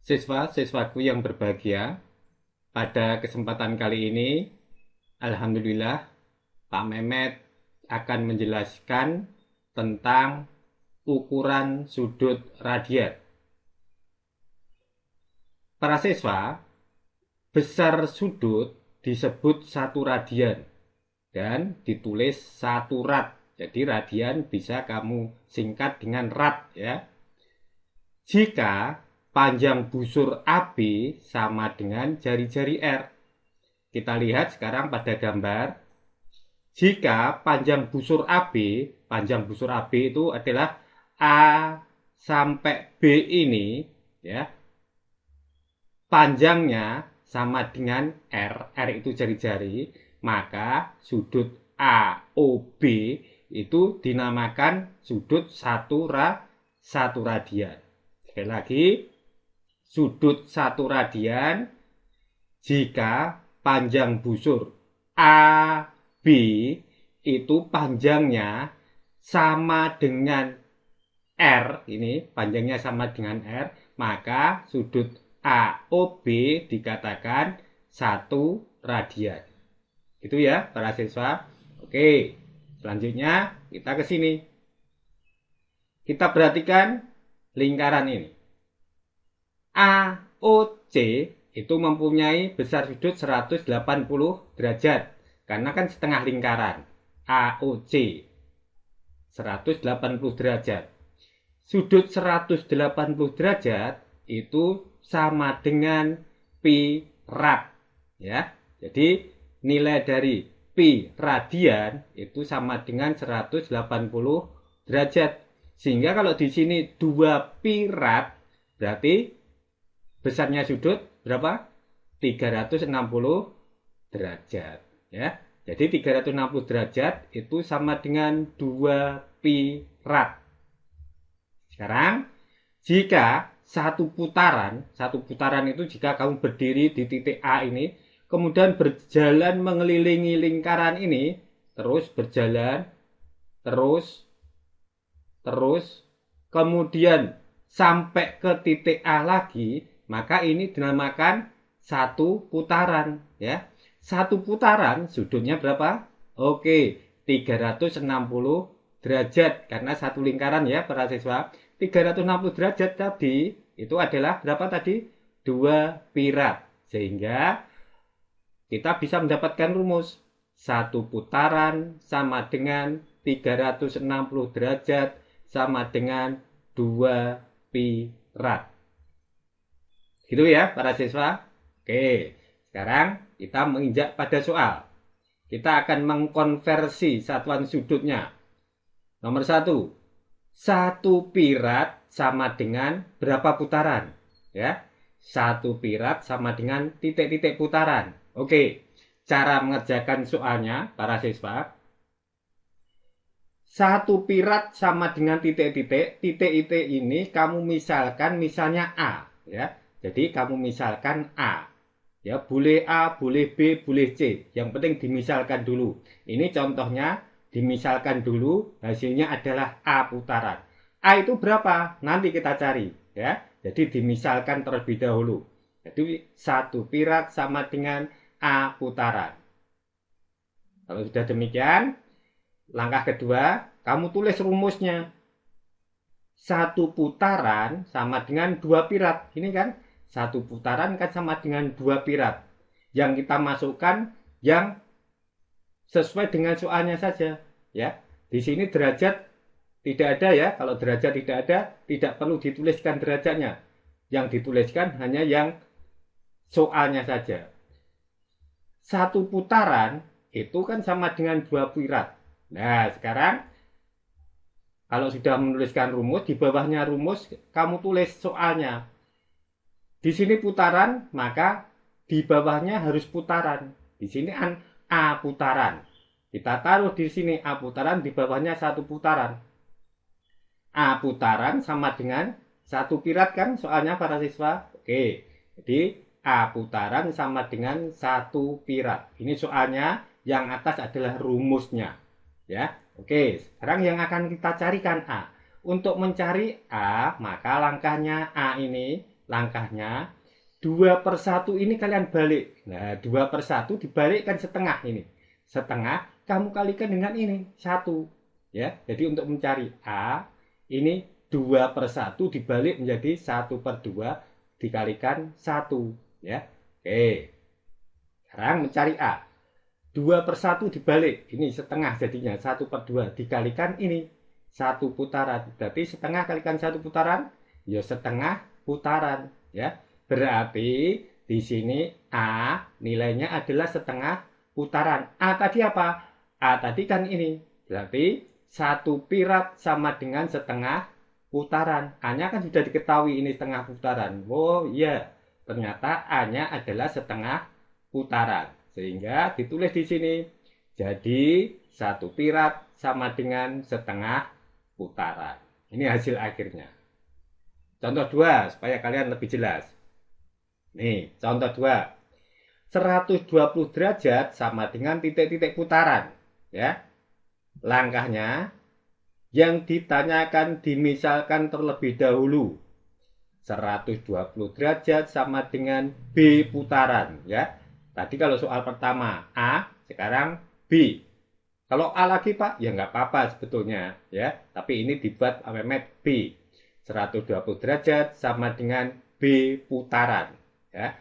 Siswa-siswaku yang berbahagia, pada kesempatan kali ini, Alhamdulillah, Pak Mehmet akan menjelaskan tentang ukuran sudut radian. Para siswa, besar sudut disebut satu radian dan ditulis satu rad. Jadi radian bisa kamu singkat dengan rad ya. Jika panjang busur AB sama dengan jari-jari R. Kita lihat sekarang pada gambar. Jika panjang busur AB itu adalah A sampai B ini, ya, panjangnya sama dengan R, R itu jari-jari, maka sudut AOB itu dinamakan sudut satu radian. Sekali lagi, sudut satu radian jika panjang busur AB itu panjangnya sama dengan R, ini panjangnya sama dengan R, maka sudut AOB dikatakan satu radian. Itu ya para siswa. Oke, selanjutnya kita ke sini. Kita perhatikan lingkaran ini. AOC itu mempunyai besar sudut 180 derajat. Karena kan setengah lingkaran. AOC 180 derajat. Sudut 180 derajat itu sama dengan pi rad. Ya. Jadi nilai dari pi radian itu sama dengan 180 derajat. Sehingga kalau di sini 2 pi rad berarti besarnya sudut berapa? 360 derajat ya. Jadi 360 derajat itu sama dengan 2 pi rad. Sekarang jika satu putaran itu jika kamu berdiri di titik A ini, kemudian berjalan mengelilingi lingkaran ini, terus berjalan, terus, kemudian sampai ke titik A lagi, maka ini dinamakan satu putaran ya. Satu putaran sudutnya berapa? Oke, 360 derajat karena satu lingkaran ya para siswa. 360 derajat tadi itu adalah berapa tadi? 2 pi rad. Sehingga kita bisa mendapatkan rumus. Satu putaran sama dengan 360 derajat sama dengan 2 pi rad. Gitu ya para siswa. Oke, sekarang kita menginjak pada soal. Kita akan mengkonversi satuan sudutnya. Nomor 1. 1 pi rad sama dengan berapa putaran? Ya. 1 pi rad sama dengan titik-titik putaran. Oke, cara mengerjakan soalnya para siswa. 1 pi rad sama dengan titik-titik. Titik-titik ini kamu misalnya A, ya. Jadi kamu misalkan A. Ya, boleh A, boleh B, boleh C. Yang penting dimisalkan dulu. Ini contohnya dimisalkan dulu, hasilnya adalah A putaran. A itu berapa? Nanti kita cari, ya. Jadi dimisalkan terlebih dahulu. Jadi 1 pi rad sama dengan A putaran. Kalau sudah demikian, langkah kedua, kamu tulis rumusnya. 1 putaran sama dengan 2 pi rad. Ini kan 1 putaran kan sama dengan 2 pi rad. Yang kita masukkan yang sesuai dengan soalnya saja ya. Di sini derajat tidak ada ya. Kalau derajat tidak ada, tidak perlu dituliskan derajatnya. Yang dituliskan hanya yang soalnya saja. 1 putaran itu kan sama dengan 2 pi rad. Nah, sekarang kalau sudah menuliskan rumus, di bawahnya rumus kamu tulis soalnya. Di sini putaran, maka di bawahnya harus putaran. Di sini A putaran. Kita taruh di sini A putaran, di bawahnya 1 putaran. A putaran sama dengan 1 pi rad kan soalnya para siswa. Oke, jadi A putaran sama dengan 1 pi rad. Ini soalnya, yang atas adalah rumusnya. Ya, oke. Sekarang yang akan kita carikan A. Untuk mencari A, maka langkahnya A ini langkahnya 2/1 ini kalian balik. Nah, 2/1 dibalikkan setengah ini. Setengah kamu kalikan dengan ini, 1. Ya, jadi untuk mencari A, ini 2/1 dibalik menjadi 1/2 dikalikan 1. Ya, oke. Sekarang mencari A. 2/1 dibalik, ini setengah jadinya 1/2 dikalikan ini 1 putaran. Berarti setengah kalikan 1 putaran, ya setengah putaran. Ya, berarti di sini A nilainya adalah setengah putaran. A tadi apa? A tadi kan ini. Berarti 1 pirat sama dengan setengah putaran. A-nya kan sudah diketahui ini setengah putaran. Oh iya, ternyata A-nya adalah setengah putaran. Sehingga ditulis di sini. Jadi 1 pirat sama dengan setengah putaran. Ini hasil akhirnya. Contoh 2 supaya kalian lebih jelas. Nih, contoh 2. 120 derajat sama dengan titik-titik putaran. Ya. Langkahnya yang ditanyakan dimisalkan terlebih dahulu. 120 derajat sama dengan B putaran. Ya. Tadi kalau soal pertama A, sekarang B. Kalau A lagi Pak, ya nggak apa-apa sebetulnya. Ya. Tapi ini dibuat alamat B. 120 derajat sama dengan B putaran. Ya.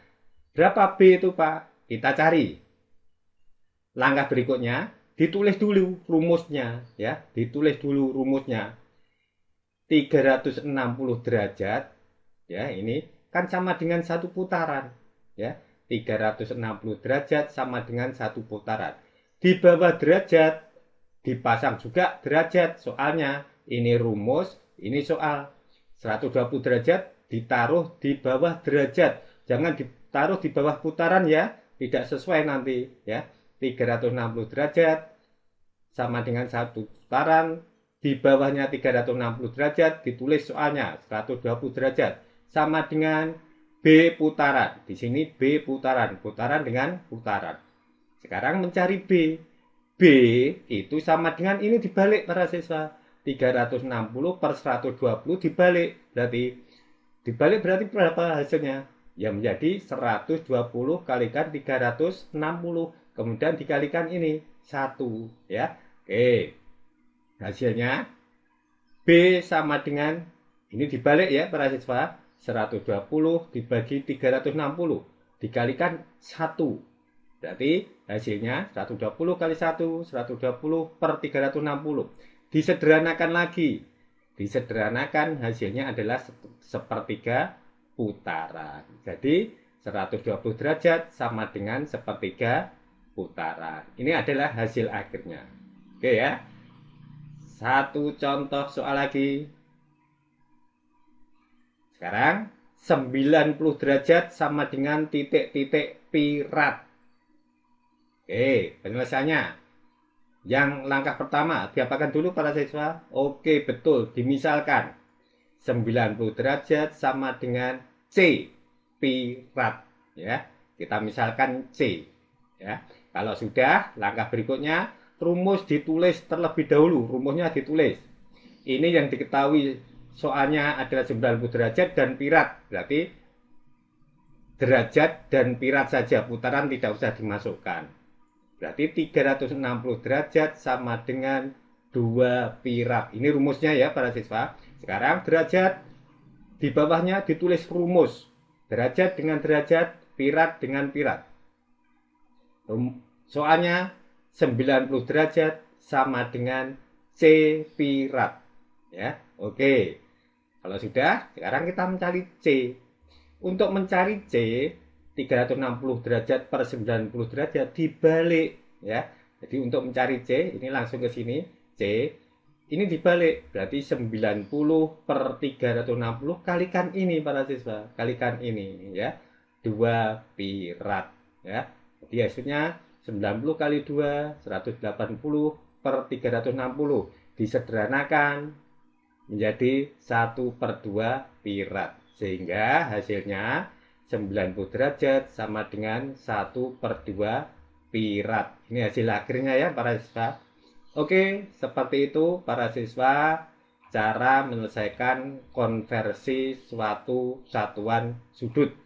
Berapa B itu Pak? Kita cari. Langkah berikutnya, ditulis dulu rumusnya. Ya, ditulis dulu rumusnya. 360 derajat. Ya, ini kan sama dengan 1 putaran. Ya, 360 derajat sama dengan 1 putaran. Di bawah derajat dipasang juga derajat. Soalnya ini rumus, ini soal. 120 derajat ditaruh di bawah derajat. Jangan ditaruh di bawah putaran ya, tidak sesuai nanti ya. 360 derajat sama dengan 1 putaran, di bawahnya 360 derajat ditulis soalnya 120 derajat sama dengan B putaran. Di sini B putaran, putaran dengan putaran. Sekarang mencari B. B itu sama dengan ini dibalik para siswa. 360 per 120 dibalik. Berarti berapa hasilnya? Ya menjadi 120 kalikan 360. Kemudian dikalikan ini 1. Ya. Oke. Hasilnya B sama dengan, ini dibalik ya para siswa. 120 dibagi 360 dikalikan 1. Berarti hasilnya 120 kali 1, 120 per 360. Disederhanakan lagi. Disederhanakan hasilnya adalah sepertiga putaran. Jadi 120 derajat sama dengan sepertiga putaran. Ini adalah hasil akhirnya. Oke ya. Satu contoh soal lagi. Sekarang 90 derajat sama dengan titik-titik pirat. Oke, penyelesaiannya. Yang langkah pertama diapakan dulu para siswa? Oke, betul, dimisalkan 90 derajat sama dengan C pirat ya. Kita misalkan C ya. Kalau sudah, langkah berikutnya rumus ditulis terlebih dahulu, rumusnya ditulis. Ini yang diketahui soalnya adalah 90 derajat dan pirat. Berarti derajat dan pirat saja, putaran tidak usah dimasukkan. Berarti 360 derajat sama dengan 2 pirat. Ini rumusnya ya para siswa. Sekarang derajat di bawahnya ditulis rumus. Derajat dengan derajat, pirat dengan pirat. Soalnya 90 derajat sama dengan C pirat. Ya, oke. Kalau sudah, sekarang kita mencari C. Untuk mencari C, 360 derajat per 90 derajat dibalik ya. Jadi untuk mencari C, ini langsung ke sini, C. Ini dibalik, berarti 90 per 360 kalikan ini para siswa, kalikan ini ya. 2 pirat ya. Jadi hasilnya 90 kali 2, 180 per 360. Disederhanakan menjadi 1/2 pirat. Sehingga hasilnya 90 derajat sama dengan 1/2 pirat. Ini hasil akhirnya ya para siswa. Oke, seperti itu para siswa. cara menyelesaikan konversi suatu satuan sudut.